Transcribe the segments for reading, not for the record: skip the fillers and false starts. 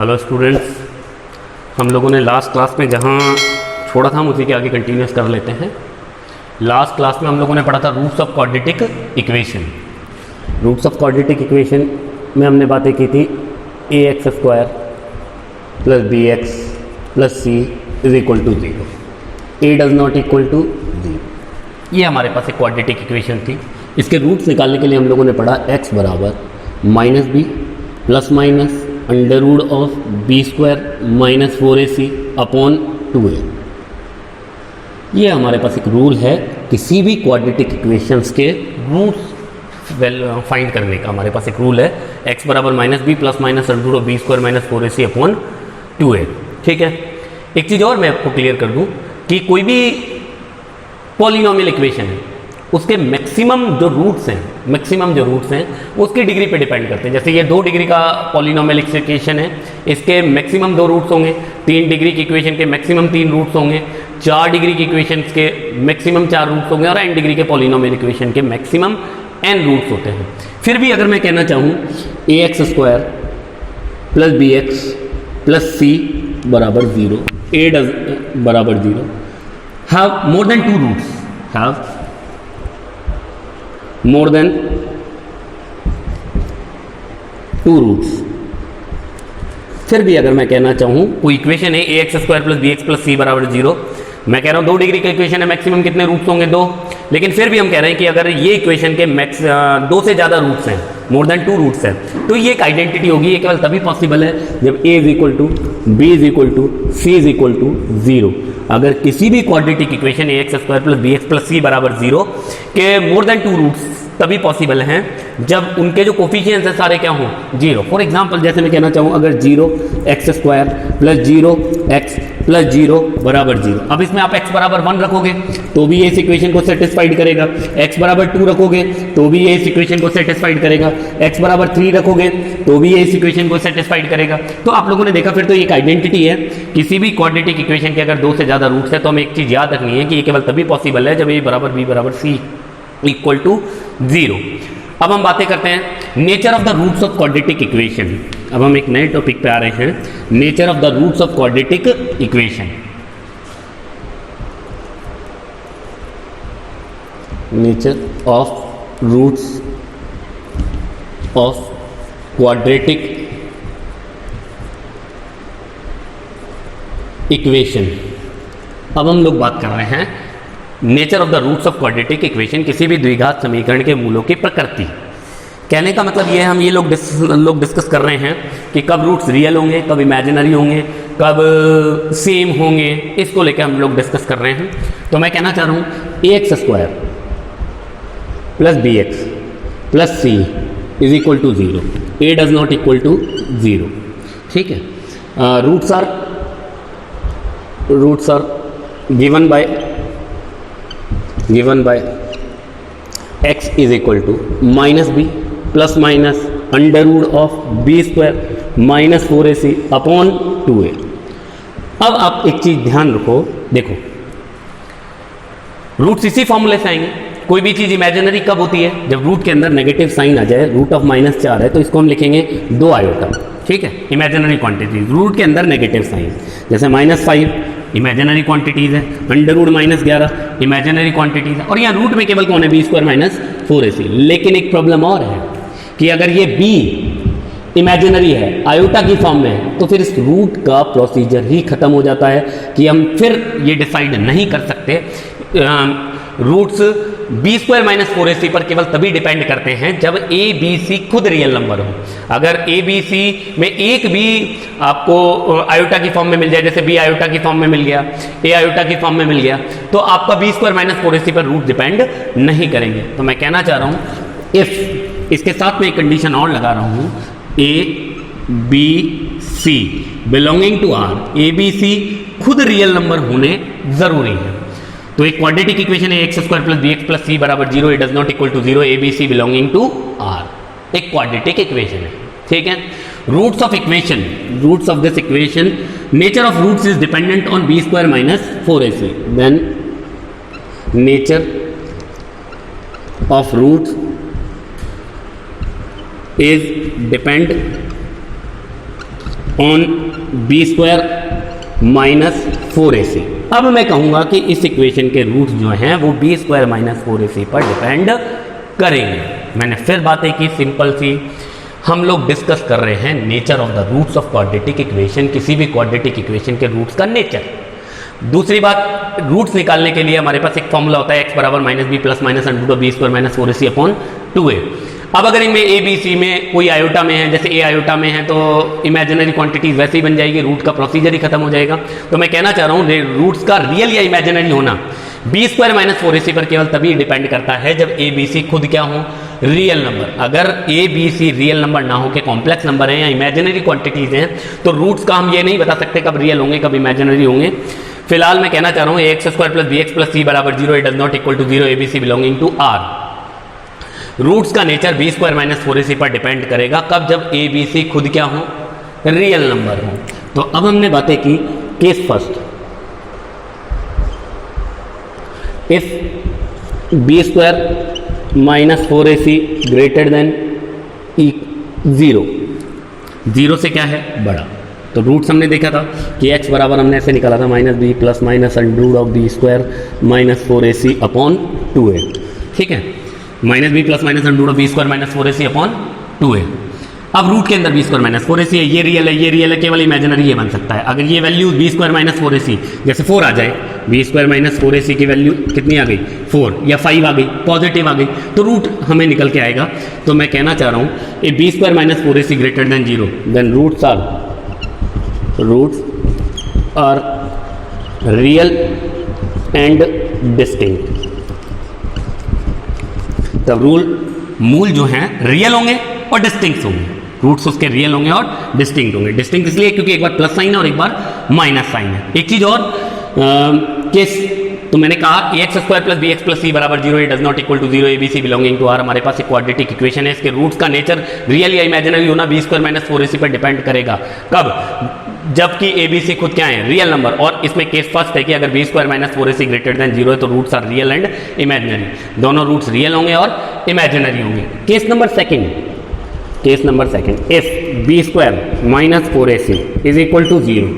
Hello students, हम लोगों ने लास्ट क्लास में जहाँ छोड़ा था हम उसी के आगे कंटिन्यूस कर लेते हैं। लास्ट क्लास में हम लोगों ने पढ़ा था roots of quadratic equation. Roots of quadratic equation में हमने बातें की थी a x square plus B x plus c is equal to 0, A does not equal to 0। ये हमारे पास एक क्वाड्रेटिक इक्वेशन थी। इसके रूट्स निकालने के लिए हम लोगों ने पढ़ा एक्स बराबर minus b plus minus under root of b square minus 4ac upon 2a। ये हमारे पास एक रूल है किसी भी क्वाड्रेटिक इक्वेशंस के रूट्स फाइंड करने का। हमारे पास एक रूल है x बराबर minus b plus minus under root of b square minus 4ac upon 2a। ठीक है, एक चीज़ और मैं आपको क्लियर कर दूं कि कोई भी पॉलिनोमियल इक्वेशन है उसके मैक्सिमम जो रूट्स हैं उसकी डिग्री पे डिपेंड करते हैं। जैसे ये 2 डिग्री का पॉलिनोमियल इक्वेशन है, इसके मैक्सिमम 2 रूट्स होंगे। 3 डिग्री की इक्वेशन के मैक्सिमम 3 रूट्स होंगे। 4 डिग्री की इक्वेशन के मैक्सिमम 4 रूट्स होंगे और n डिग्री के पॉलिनोमियल इक्वेशन के मैक्सिमम n रूट्स होते हैं। फिर भी अगर मैं कहना चाहूँ a x square plus B x plus सी बराबर 0, ए डज बराबर 0 have more than 2 roots, have more than 2 roots. फिर भी अगर मैं कहना चाहूँ कोई इक्वेशन है a x square plus B x plus सी बराबर 0, मैं कह रहा हूँ 2 डिग्री का इक्वेशन है, मैक्सिमम कितने रूट्स होंगे 2। लेकिन फिर भी हम कह रहे हैं कि अगर ये इक्वेशन के 2 से ज़्यादा रूट्स हैं, मोर देन 2 रूट्स हैं, तो ये एक आइडेंटिटी होगी। ये केवल तभी पॉसिबल है जब a is equal to b is equal to c is equal to 0। अगर किसी भी quadratic equation a x square plus B x plus सी बराबर 0 के मोर देन 2 रूट्स तभी पॉसिबल हैं जब उनके जो कोफिशिएंट्स हैं सारे क्या हों 0। फॉर एग्जांपल जैसे मैं कहना चाहूँ अगर 0 x square plus 0 x plus 0 बराबर 0, अब इसमें आप x बराबर 1 रखोगे तो भी ये इस इक्वेशन को सेटिस्फाइड करेगा। x बराबर 2 रखोगे तो भी ये इस इक्वेशन को सेटिस्फाइड करेगा। x बराबर 3 रखोगे तो भी ये इस इक्वेशन को सेटिस्फाइड करेगा। तो आप लोगों ने देखा फिर तो एक आइडेंटिटी है। किसी भी क्वाड्रेटिक इक्वेशन के अगर 2 से ज़्यादा रूट्स है तो हमें एक चीज़ याद रखनी है कि ये केवल तभी पॉसिबल है जब a बराबर b बराबर c इक्वल टू 0। अब हम बातें करते हैं nature of the roots of quadratic equation. अब हम एक नए टॉपिक पे आ रहे हैं, nature of the roots of quadratic equation. Nature of roots of quadratic equation. अब हम लोग बात कर रहे हैं nature of the roots of quadratic equation, किसी भी द्विघात समीकरण के मूलों की प्रकृति। कहने का मतलब ये हम ये लोग डिस्कस कर रहे हैं कि कब रूट्स रियल होंगे, कब इमेजिनरी होंगे, कब सेम होंगे, इसको लेकर हम लोग डिस्कस कर रहे हैं। तो मैं कहना चाह रहा हूँ a x square plus B x plus c is equal to 0, A does not equal to 0। ठीक है, roots are given by x is equal to minus b plus minus under root of b square minus 4ac upon 2a। अब आप एक चीज ध्यान रखो, देखो roots इसी फॉर्मूले से आएंगे। कोई भी चीज इमेजिनरी कब होती है? जब रूट के अंदर नेगेटिव साइन आ जाए। रूट ऑफ -4 है तो इसको हम लिखेंगे 2 आयोटा। ठीक है, इमेजिनरी क्वांटिटी रूट के अंदर नेगेटिव साइन, जैसे -5 इमेजिनरी क्वांटिटीज है, अंडर रूट -11 इमेजिनरी क्वांटिटीज है, और यहाँ रूट में केवल कौन है बी स्क्वायर माइनस 4ac। लेकिन एक प्रॉब्लम और है कि अगर ये बी इमेजिनरी है, आयोटा की फॉर्म में है, तो फिर इस रूट का प्रोसीजर ही खत्म हो जाता है कि हम फिर ये डिसाइड नहीं कर सकते। Roots B square minus 4ac पर केवल तभी डिपेंड करते हैं जब ए बी सी खुद रियल नंबर हो। अगर ए बी सी में एक भी आपको आयोटा की फॉर्म में मिल जाए, जैसे बी आयोटा की फॉर्म में मिल गया, ए आयोटा की फॉर्म में मिल गया, तो आपका बी स्क्वायर माइनस 4ac पर रूट डिपेंड नहीं करेंगे। तो मैं कहना चाह रहा हूँ इफ, इसके साथ में एक कंडीशन और लगा रहा हूँ, a B C belonging to R, a B c खुद रियल नंबर होने जरूरी है। तो एक क्वाड्रेटिक इक्वेशन है x square plus B x plus सी बराबर 0, it does not equal to 0, A B C belonging to R. एक क्वाड्रेटिक इक्वेशन है। ठीक है, roots of equation, roots of this equation, nature of roots is dependent on b square minus 4ac। Then nature of roots is depend on b square minus 4ac। अब मैं कहूँगा कि इस equation के roots जो हैं वो बी स्क्वायर माइनस 4ac पर डिपेंड करेंगे। मैंने फिर बातें की सिंपल सी, हम लोग डिस्कस कर रहे हैं nature of the roots of quadratic equation, किसी भी क्वाड्रेटिक इक्वेशन के रूट्स का नेचर। दूसरी बात, रूट्स निकालने के लिए हमारे पास एक फॉर्मूला होता है x बराबर minus b plus minus under root of b square minus 4ac upon 2a। अब अगर इनमें ए बी सी में कोई आयोटा में है, जैसे ए आयोटा में है, तो इमेजिनरी क्वांटिटीज वैसे ही बन जाएगी, रूट का प्रोसीजर ही खत्म हो जाएगा। तो मैं कहना चाह रहा हूँ रूट्स का रियल या इमेजिनरी होना बी स्क्वायर माइनस 4ac पर केवल तभी डिपेंड करता है जब ए बी सी खुद क्या हो, रियल नंबर। अगर a B c real number ना हो के कॉम्प्लेक्स नंबर हैं या इमेजिनरी क्वांटिटीज हैं, तो रूट्स का हम ये नहीं बता सकते कब रियल होंगे कब इमेजिनरी होंगे। फिलहाल मैं कहना चाह रहा हूँ x square plus B x plus सी बराबर 0 it does not equal to 0 A B C belonging to R. Roots का nature b square minus 4ac पर डिपेंड करेगा कब, जब ए बी सी खुद क्या हो, रियल नंबर हो। तो अब हमने बातें की case first, if b square minus 4ac greater than 0, 0 से क्या है बड़ा। तो रूट्स हमने देखा था कि x बराबर हमने ऐसे निकाला था minus b plus minus under root of b square minus 4ac upon 2a। ठीक है, minus b plus minus under root of b square minus 4ac upon 2a। अब रूट के अंदर बी स्क्वायर माइनस 4ac है, ये real है, ये real है, केवल इमेजिनरी ये बन सकता है। अगर ये value B square minus 4ac जैसे 4 आ जाए, बी स्क्वायर माइनस 4ac की वैल्यू कितनी आ गई 4 या 5 आ गई, पॉजिटिव आ गई, तो रूट हमें निकल के आएगा। तो मैं कहना चाह रहा हूँ a b square minus 4ac greater than 0 then roots are real and distinct. तब मूल जो हैं रियल होंगे और डिस्टिंक्ट होंगे, रूट्स उसके रियल होंगे और डिस्टिंक्ट होंगे। डिस्टिंक्ट इसलिए क्योंकि एक बार प्लस साइन है और एक बार माइनस साइन है। एक चीज और केस, तो मैंने कहा x square plus B x plus सी बराबर 0 it does not equal to 0 A B C belonging to R. हमारे पास एक क्वाड्रेटिक इक्वेशन है, इसके रूट्स का नेचर रियल या इमेजिनरी होना बी स्क्वायर माइनस 4ac पर डिपेंड करेगा कब, जबकि ए बी सी खुद क्या है, रियल नंबर। और इसमें केस फर्स्ट है कि अगर b square minus 4ac greater than 0 है तो roots are real and imaginary, दोनों रूट्स रियल होंगे और इमेजिनरी होंगे। Case number second, if b square minus 4ac is equal to 0।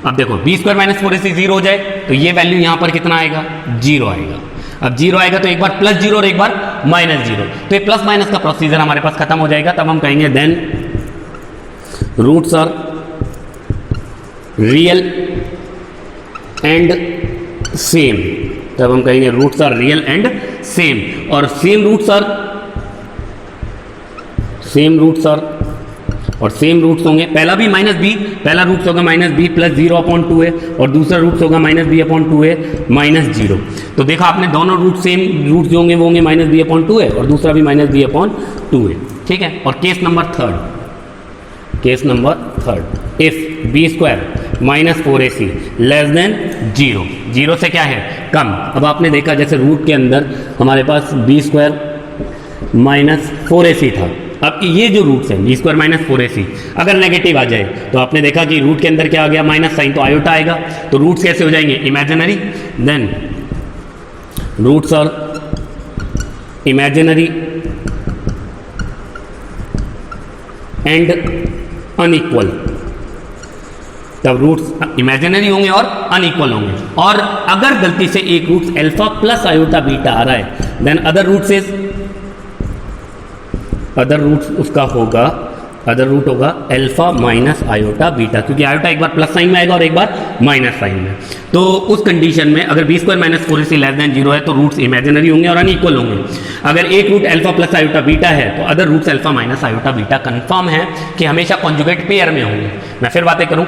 अब देखो बी स्क्वायर माइनस 4ac 0 हो जाए तो ये वैल्यू यहां पर कितना आएगा, 0 आएगा। अब 0 आएगा तो एक बार प्लस 0 और एक बार माइनस 0, तो ये प्लस माइनस का प्रोसीजर हमारे पास खत्म हो जाएगा। तब हम कहेंगे then roots are real and same. तब हम कहेंगे roots are real and same, और सेम रूट्स होंगे। पहला भी माइनस बी, पहला रूट्स होगा minus b plus 0 upon 2a और दूसरा रूट्स होगा minus B upon 2a minus 0। तो देखा आपने, दोनों रूट सेम रूट्स जो होंगे वो होंगे माइनस बी अपॉन 2a और दूसरा भी माइनस बी अपॉन 2a। ठीक है, और case number third, if b square minus 4ac less than 0, 0 से क्या है कम। अब आपने देखा जैसे रूट के अंदर हमारे पास बी स्क्वायर माइनस 4ac था, अब ये जो रूट्स हैं बी स्क्वायर माइनस 4ac अगर नेगेटिव आ जाए तो आपने देखा कि रूट के अंदर क्या आ गया, माइनस साइन, तो आयोटा आएगा, तो रूट्स कैसे हो जाएंगे, imaginary. Then roots are imaginary and unequal. तब रूट्स इमेजिनरी होंगे और अनइक्वल होंगे। और अगर गलती से एक roots alpha plus iota beta आ रहा है देन अदर रूट होगा अल्फा माइनस आयोटा बीटा, क्योंकि आयोटा एक बार प्लस साइन में आएगा और एक बार माइनस साइन में। तो उस कंडीशन में अगर b square minus 4ac less than 0 है तो रूट्स इमेजिनरी होंगे और अनइक्वल होंगे। अगर एक root alpha plus iota beta है तो other roots alpha minus iota beta confirm है कि हमेशा कॉन्जुगेट पेयर में होंगे। मैं फिर बातें करूं,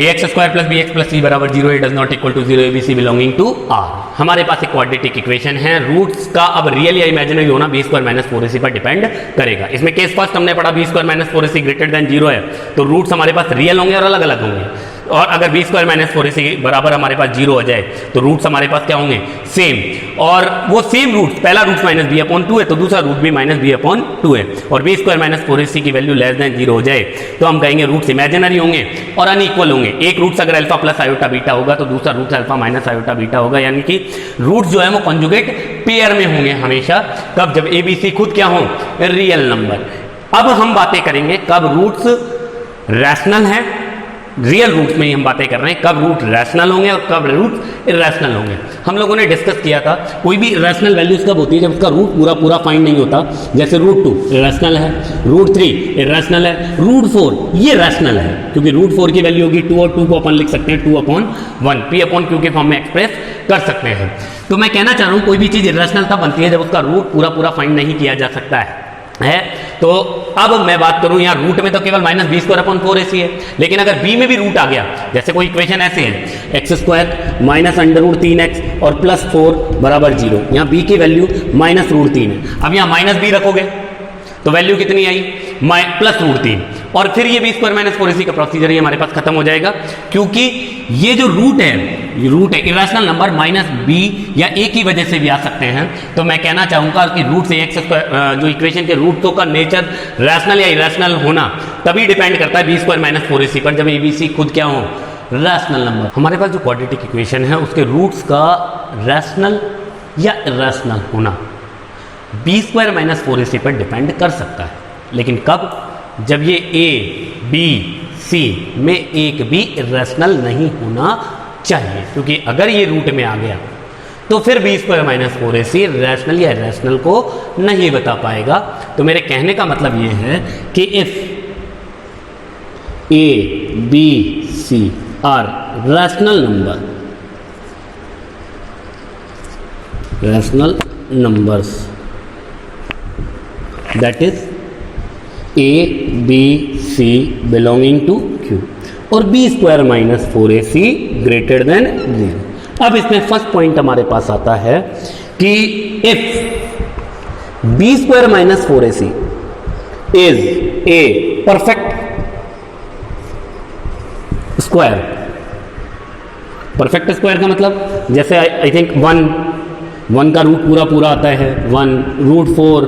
ax square plus B x plus सी बराबर 0 it does not equal to 0 A B C belonging to R. हमारे पास एक क्वाड्रेटिक इक्वेशन है, रूट्स का अब रियल या इमेजिनरी होना बी स्क्वायर माइनस 4ac पर डिपेंड करेगा। इसमें केस फर्स्ट हमने पढ़ा b square minus 4ac greater than 0 है तो रूट्स हमारे पास रियल होंगे और अलग अलग होंगे। और अगर बी स्क्वायर माइनस 4ac बराबर हमारे पास 0 हो जाए तो रूट्स हमारे पास क्या होंगे, सेम। और वो सेम रूट्स, पहला रूट माइनस बी अपॉन 2 है तो दूसरा रूट भी माइनस बी अपॉन 2 है। और बी स्क्वायर माइनस 4ac की वैल्यू लेस देन 0 हो जाए तो हम कहेंगे रूट्स इमेजिनरी होंगे और अनइक्वल होंगे। एक रूट्स अगर अल्फा प्लस आयोटा बीटा होगा तो दूसरा roots alpha minus iota beta होगा, यानी कि रूट्स जो है वो कॉन्जुगेट पेयर में होंगे हमेशा। कब, जब ए बी सी खुद क्या हो, रियल नंबर। अब हम बातें करेंगे कब रूट्स रैशनल है, रियल रूट्स में ही हम बातें कर रहे हैं, कब रूट रैशनल होंगे और कब रूट इरेशनल होंगे। हम लोगों ने डिस्कस किया था कोई भी इरेशनल वैल्यूज कब होती है, जब उसका रूट पूरा पूरा फाइंड नहीं होता। जैसे रूट 2 इरेशनल है, रूट 3 इरेशनल है, रूट 4 ये रैशनल है, क्योंकि रूट 4 की वैल्यू होगी 2 और 2 को अपन लिख सकते हैं 2/1 P/Q के फॉर्म में एक्सप्रेस कर सकते हैं। तो मैं कहना चाह रहा हूँ कोई भी चीज़ इरेशनल तब बनती है जब उसका रूट पूरा पूरा फाइंड नहीं किया जा सकता है। तो अब मैं बात करूं यहाँ रूट में तो केवल -b² है, लेकिन अगर b में भी रूट आ गया, जैसे कोई इक्वेशन ऐसे है x² माइनस √3x और +4 = 0, यहाँ b की वैल्यू -√3 है। अब यहाँ -b रखोगे तो वैल्यू कितनी आई +√3, और फिर ये b² - 4ac का प्रोसीजर ही हमारे पास खत्म हो जाएगा, क्योंकि ये जो रूट है इरेशनल नंबर -b या a की वजह से भी आ सकते हैं। तो मैं कहना चाहूँगा कि रूट से x² जो इक्वेशन के रूटों का नेचर रैशनल या इरेशनल होना तभी डिपेंड करता है b² - 4ac पर, जब abc खुद क्या हो रैशनल नंबर। हमारे पास जो क्वाड्रेटिक इक्वेशन है उसके रूट्स का रैशनल या इरेशनल होना b² - 4ac पर डिपेंड कर सकता है, लेकिन कब? जब ये a b c में एक भी इरेशनल नहीं होना चाहिए, क्योंकि अगर ये रूट में आ गया तो फिर b² - 4ac रैशनल या इरेशनल को नहीं बता पाएगा। तो मेरे कहने का मतलब ये है कि if a b c are rational numbers that is a b c belonging to q और b² - 4ac ग्रेटर देन 0। अब इसमें फर्स्ट पॉइंट हमारे पास आता है कि if b² - 4ac is a perfect square, perfect square का मतलब जैसे आई थिंक 1 का रूट पूरा पूरा आता है 1, √4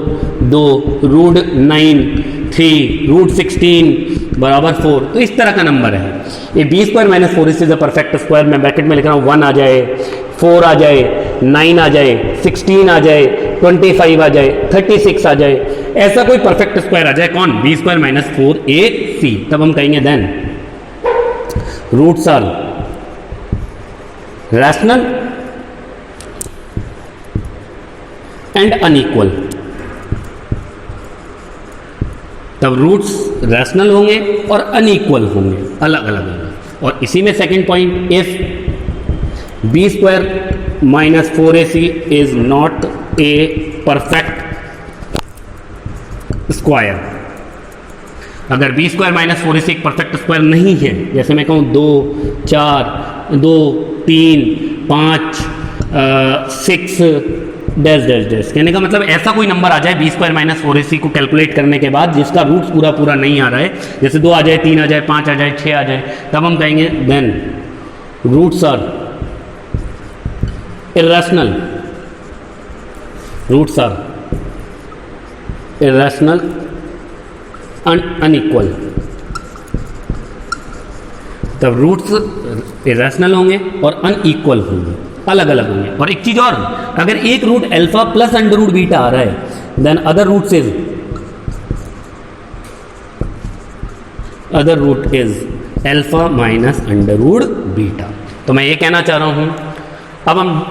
2, √9 3, √16 = 4, तो इस तरह का नंबर है। ये b² - 4ac is a perfect square. मैं ब्रैकेट में लिख रहा हूँ 1 आ जाए, 4 आ जाए, 9 आ जाए, 16 आ जाए, 25 आ जाए, 36 आ जाए, ऐसा कोई परफेक्ट स्क्वायर आ जाए। कौन? b² - 4ac। तब हम कहेंगे then roots are rational and unequal. तब रूट्स रैशनल होंगे और अनइक्वल होंगे, अलग अलग होंगे। और इसी में second point, if b² - 4ac is not a perfect square. अगर b² - 4ac एक परफेक्ट स्क्वायर नहीं है, जैसे मैं कहूँ 2 4 2 3 5 6 डैश डैश डैश, कहने का मतलब ऐसा कोई नंबर आ जाए b² - 4ac को कैलकुलेट करने के बाद जिसका रूट्स पूरा पूरा नहीं आ रहा है, जैसे 2 आ जाए, 3 आ जाए, 5 आ जाए, 6 आ जाए, तब हम कहेंगे then roots are irrational, roots are irrational unequal. तब रूट्स इरेशनल होंगे और अनइक्वल होंगे, अलग अलग होंगे। और एक चीज और, अगर एक रूट अल्फा प्लस √β आ रहा है then other root is alpha minus √β। तो मैं ये कहना चाह रहा हूं,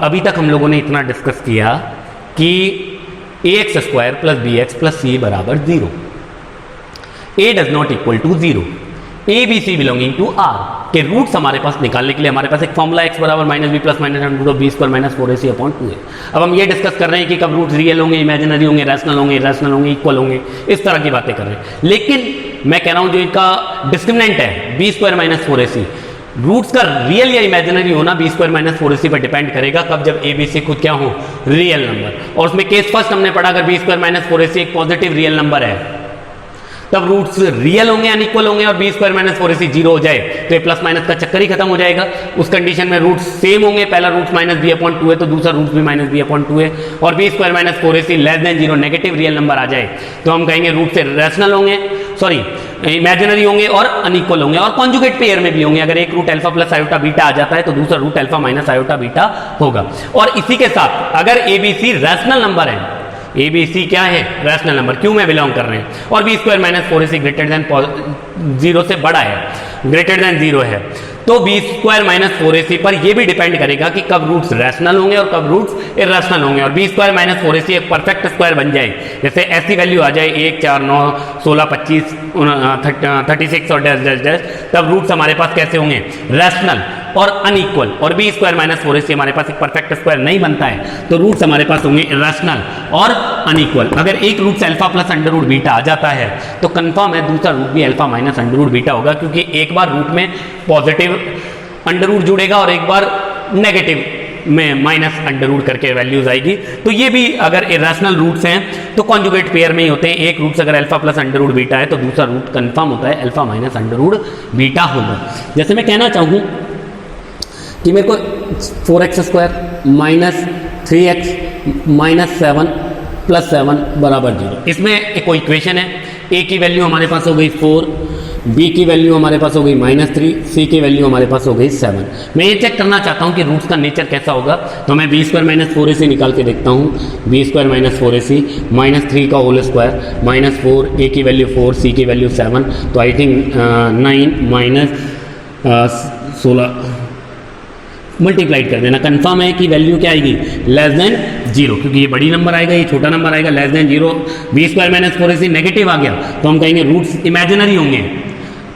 अभी तक हम लोगों ने इतना डिस्कस किया कि ax² + bx + c = 0, a does not equal to 0, a b c belonging to r के रूट्स हमारे पास निकालने के लिए हमारे पास एक फॉर्मूला x बराबर -b + -√b² - 4ac/2a। अब हम ये डिस्कस कर रहे हैं कि कब रूट्स रियल होंगे, इमेजिनरी होंगे, रैशनल होंगे, इरेशनल होंगे, इक्वल होंगे, इस तरह की बातें कर रहे हैं। लेकिन मैं कह रहा हूं जो इनका डिस्क्रिमिनेंट है b² - 4ac, रूट्स का रियल या इमेजिनरी होना b² - 4ac पर डिपेंड करेगा। कब? जब a b c खुद क्या हो रियल नंबर। और उसमें केस फर्स्ट हमने पढ़ा, अगर b² - 4ac एक पॉजिटिव रियल नंबर है तब रूट्स रियल होंगे, अनइक्वल होंगे, और b² - 4ac 0 हो जाए तो ये प्लस माइनस का चक्कर ही खत्म हो जाएगा। उस कंडीशन में रूट्स सेम होंगे, पहला रूट्स -b/2 है तो दूसरा रूट्स भी -b/2 है। और b² - 4ac < 0 negative real number आ जाए तो हम कहेंगे रूट से रैशनल होंगे, सॉरी इमेजिनरी होंगे और अनइक्वल होंगे, और कॉन्जुगेट पेयर में भी होंगे। अगर एक root alpha plus iota beta आ जाता है तो दूसरा root alpha minus iota beta होगा। और इसी के साथ अगर abc रैशनल नंबर है ए बी सी क्या है, रैशनल नंबर, क्यों में बिलोंग कर रहे हैं, और b square minus 4ac greater than 0 से बड़ा है, ग्रेटर देन 0 है, तो बी स्क्वायर माइनस 4ac पर यह भी डिपेंड करेगा कि कब रूट्स रैशनल होंगे और कब रूट्स इरेशनल होंगे। और बी स्क्वायर माइनस 4ac एक परफेक्ट स्क्वायर बन जाए, जैसे ऐसी वैल्यू आ जाए 1, 4, 9, 16, 25, 36 और डैश डैश डैश, तब रूट्स हमारे पास कैसे होंगे, रैशनल और अनइक्वल। और बी स्क्वायर माइनस 4ac हमारे पास एक परफेक्ट स्क्वायर नहीं बनता है, तो रूट्स हमारे पास होंगे इरेशनल और अनइक्वल। अगर एक रूट से alpha plus under root beta आ जाता है तो कंफर्म है दूसरा रूट भी alpha minus under root beta होगा, क्योंकि एक बार रूट में पॉजिटिव अंडर रूट जुड़ेगा और एक बार नेगेटिव में माइनस अंडर रूट करके वैल्यूज आएगी। तो ये भी अगर इरेशनल रूट्स हैं तो कॉन्जुगेट पेयर में ही होते हैं। एक रूट से अगर alpha plus under root beta है तो दूसरा रूट कंफर्म होता है alpha minus under root beta होगा। जैसे मैं कहना चाहूँ कि मेरे को 4x square minus 3x minus 7 plus 7 बराबर 0, इसमें एक कोई इक्वेशन है। a की वैल्यू हमारे पास हो गई 4, b की वैल्यू हमारे पास हो गई -3, c की वैल्यू हमारे पास हो गई 7। मैं ये चेक करना चाहता हूँ कि रूट्स का नेचर कैसा होगा, तो मैं b स्क्वायर माइनस 4ac निकाल के देखता हूँ। b square minus 4ac minus 3 का होल स्क्वायर माइनस 4, a की वैल्यू 4, c की वैल्यू 7, तो आई थिंक 9 माइनस 16 मल्टीप्लाइड कर देना। कंफर्म है कि वैल्यू क्या आएगी, लेस देन 0, क्योंकि ये बड़ी नंबर आएगा, ये छोटा नंबर आएगा, less than 0। B square minus 4ac negative आ गया तो हम कहेंगे रूट्स इमेजिनरी होंगे,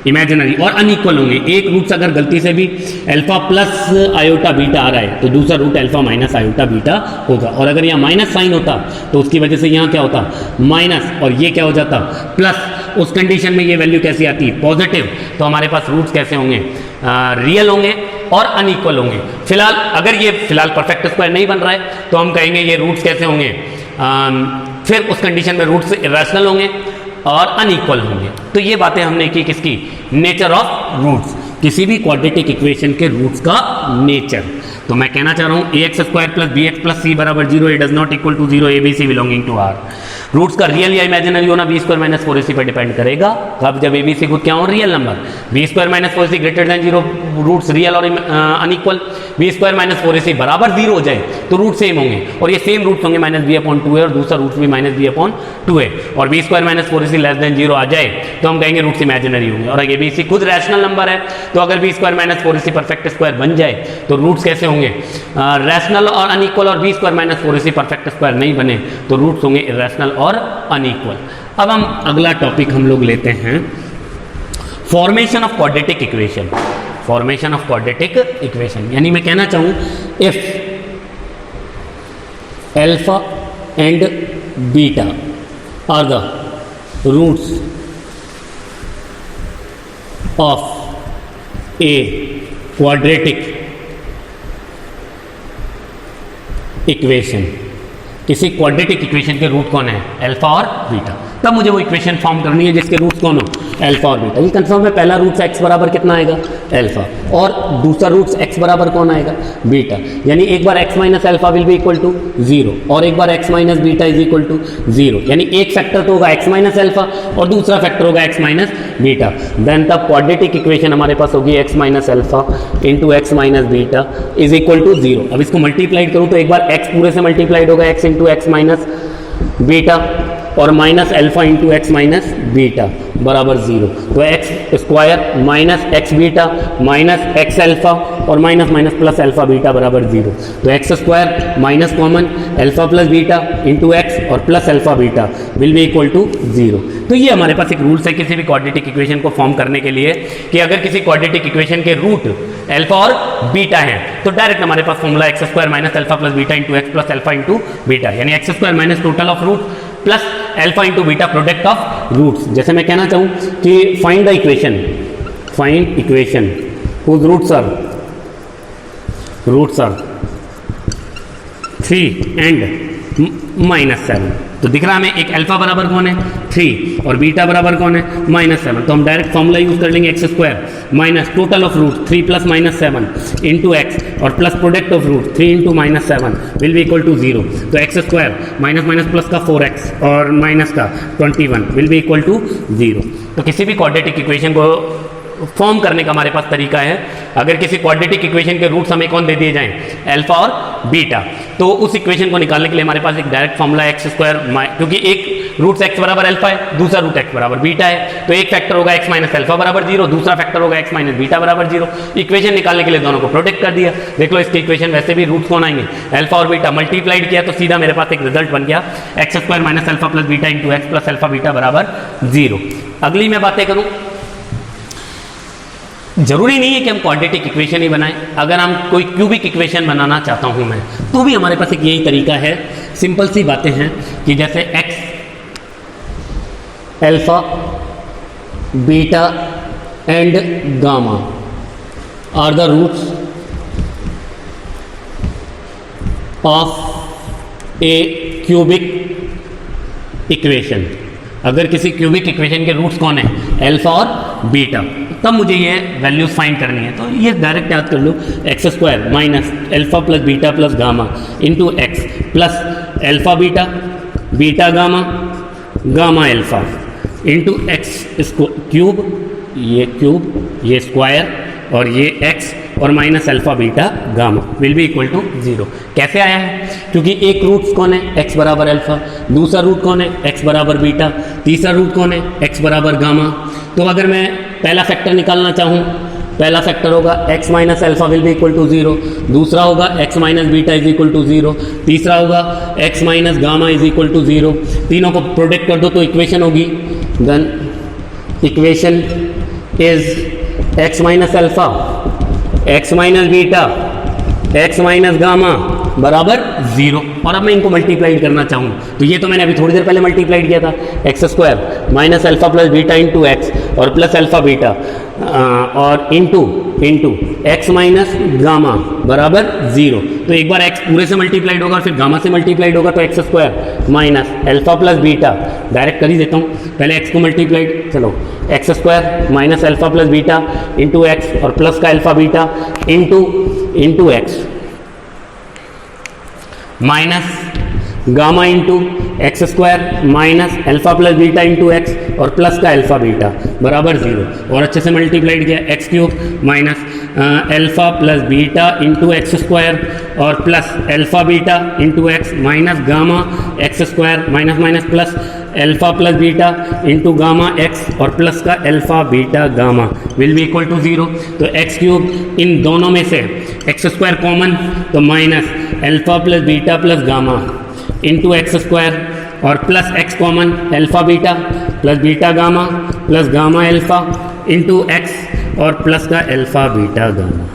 इमेजिनरी और अनइक्वल होंगे। एक रूट्स अगर गलती से भी अल्फा प्लस आयोटा बीटा आ रहा है तो दूसरा root alpha minus iota beta होगा, और अगर यहाँ माइनस साइन होता तो उसकी वजह से यहाँ क्या होता, माइनस, और ये क्या हो जाता, प्लस। उस कंडीशन में ये वैल्यू कैसी आती, पॉजिटिव। तो हमारे पास रूट्स कैसे होंगे, रियल होंगे और अनइक्वल होंगे। फिलहाल अगर ये फिलहाल परफेक्ट स्क्वायर नहीं बन रहा है तो हम कहेंगे ये रूट्स कैसे होंगे, फिर उस कंडीशन में रूट्स इरेशनल होंगे और अनइक्वल होंगे। तो ये बातें हमने की किसकी, नेचर ऑफ रूट्स, किसी भी क्वाड्रेटिक इक्वेशन के रूट्स का नेचर। तो मैं कहना चाह रहा हूँ ax square plus bx plus c बराबर 0, ए does not equal to 0, A B C belonging to R. Roots का रियल या इमेजिनरी होना बी स्क्वायर माइनस 4ac पर डिपेंड करेगा। कब, जब ए बी सी खुद क्या हो, real number. B square minus 4ac greater than 0, roots real और unequal. B square minus 4ac बराबर 0 हो जाए तो रूट सेम होंगे, और ये सेम रूट्स होंगे माइनस बी अपॉन 2a और दूसरा रूट भी माइनस बी अपॉन 2a। और b square minus 4ac less than 0 आ जाए तो हम कहेंगे रूट्स इमेजिनरी होंगे। और ए बी सी खुद रैशनल नंबर है तो अगर b square minus 4ac perfect square बन जाए तो रूट्स कैसे होंगे, रैशनल और अनइक्वल। और b square minus 4ac perfect square नहीं बने तो रूट्स होंगे इरेशनल और अनइक्वल। अब हम अगला टॉपिक हम लोग लेते हैं formation of quadratic equation. Formation of quadratic equation यानी मैं कहना चाहूं if alpha and beta are the roots of a quadratic equation, किसी क्वाड्रेटिक इक्वेशन के रूट कौन है, अल्फा और बीटा, तब मुझे वो इक्वेशन फॉर्म करनी है जिसके रूट्स कौन हो, अल्फा और बीटा। ये कंफर्म है, पहला रूट्स x बराबर कितना आएगा, अल्फा, और दूसरा रूट्स x बराबर कौन आएगा, बीटा। यानी एक बार x minus alpha will be equal to 0 और एक बार x minus beta is equal to 0। यानी एक फैक्टर तो होगा x माइनस अल्फा और दूसरा फैक्टर होगा x माइनस बीटा। देन तब क्वाड्रेटिक इक्वेशन हमारे पास होगी x minus alpha into x minus beta is equal to 0। अब इसको मल्टीप्लाइड करूँ तो एक बार x पूरे से मल्टीप्लाइड होगा x into x minus beta और minus alpha into x minus beta बराबर 0। तो x square minus x beta minus x alpha और minus minus plus alpha beta बराबर 0। तो x square minus common alpha plus beta into x और plus alpha beta will be equal to 0। तो ये हमारे पास एक रूल्स है किसी भी क्वाड्रेटिक इक्वेशन को फॉर्म करने के लिए कि अगर किसी क्वाड्रेटिक इक्वेशन के रूट अल्फा और बीटा है तो डायरेक्ट हमारे पास formula x square minus alpha plus beta into x plus alpha into beta, यानी x square minus total of root plus alpha into beta product of roots. जैसे मैं कहना चाहूँ कि find the equation, find equation whose roots are 3 and minus 7। तो दिख रहा है हमें एक अल्फा बराबर कौन है 3 और बीटा बराबर कौन है -7। तो हम डायरेक्ट फॉर्मूला यूज कर लेंगे x square minus total of root 3 plus -7 into x और plus product of root 3 into -7 will be equal to 0। तो x square minus minus plus का 4x और माइनस का 21 विल बी इक्वल टू 0। तो किसी भी क्वाड्रेटिक इक्वेशन को form करने का हमारे पास तरीका है, अगर किसी क्वाड्रेटिक इक्वेशन के रूट्स हमें कौन दे दिए जाएं, अल्फा और बीटा, तो उस इक्वेशन को निकालने के लिए हमारे पास एक डायरेक्ट फॉर्मूला एक्स स्क्वायर, क्योंकि एक रूट एक्स बराबर अल्फा है, दूसरा रूट एक्स बराबर बीटा है, तो एक फैक्टर होगा एक्स माइनस अल्फा बराबर 0, दूसरा फैक्टर होगा एक्स माइनस बीटा बराबर 0। इक्वेशन निकालने के लिए दोनों को प्रोटेक्ट कर दिया। देख लो इसकी इक्वेशन वैसे भी रूट कौन आएंगे, अल्फा और बीटा मल्टीप्लाइड किया तो सीधा मेरे पास एक रिजल्ट बन गया x square minus alpha plus beta into x plus alpha beta बराबर 0। अगली मैं बातें करूं, जरूरी नहीं है कि हम क्वाड्रेटिक इक्वेशन ही बनाएं, अगर हम कोई क्यूबिक इक्वेशन बनाना चाहता हूं मैं, तो भी हमारे पास एक यही तरीका है। सिंपल सी बातें हैं कि जैसे x alpha beta and gamma are the roots of a cubic equation. अगर किसी क्यूबिक इक्वेशन के रूट्स कौन है, अल्फा और बीटा, तब मुझे ये वैल्यूज फाइंड करनी है। तो ये डायरेक्ट याद कर लो, x square minus alpha plus beta plus gamma into x plus alpha beta beta gamma gamma alpha into x इसको क्यूब, ये स्क्वायर और ये एक्स और minus alpha beta gamma will be equal to 0। कैसे आया है, क्योंकि एक रूट कौन है, एक्स बराबर अल्फा, दूसरा रूट कौन है, एक्स बराबर बीटा, तीसरा रूट कौन है, एक्स बराबर गामा। तो अगर मैं पहला फैक्टर निकालना चाहूँ, पहला फैक्टर होगा x minus alpha will be equal to 0, दूसरा होगा x minus beta is equal to 0, तीसरा होगा x minus gamma is equal to 0। तीनों को प्रोडक्ट कर दो तो इक्वेशन होगी, then equation is x minus alpha x minus beta x minus gamma बराबर 0। और अब मैं इनको मल्टीप्लाइड करना चाहूँ तो ये तो मैंने अभी थोड़ी देर पहले मल्टीप्लाइड किया था, x square minus alpha plus beta into x और प्लस अल्फा बीटा और इंटू एक्स माइनस गामा बराबर 0। तो एक बार एक्स पूरे से मल्टीप्लाइड होगा और फिर गामा से मल्टीप्लाइड होगा, तो x square minus alpha plus beta, direct कर ही देता हूँ, पहले एक्स को मल्टीप्लाइड, चलो x square minus alpha plus beta into x और प्लस का alpha beta into x minus gamma into x square minus alpha plus beta into x और plus का अल्फा बीटा बराबर 0। और अच्छे से मल्टीप्लाइड किया, x cube minus alpha plus beta into x square और plus alpha beta into x minus gamma x square minus minus plus alpha plus beta into gamma x और plus का alpha beta gamma will be equal to 0। तो x cube, इन दोनों में से x square common तो minus alpha plus beta plus gamma into x square और plus x common alpha beta plus beta gamma plus gamma alpha into x और plus का alpha beta gamma.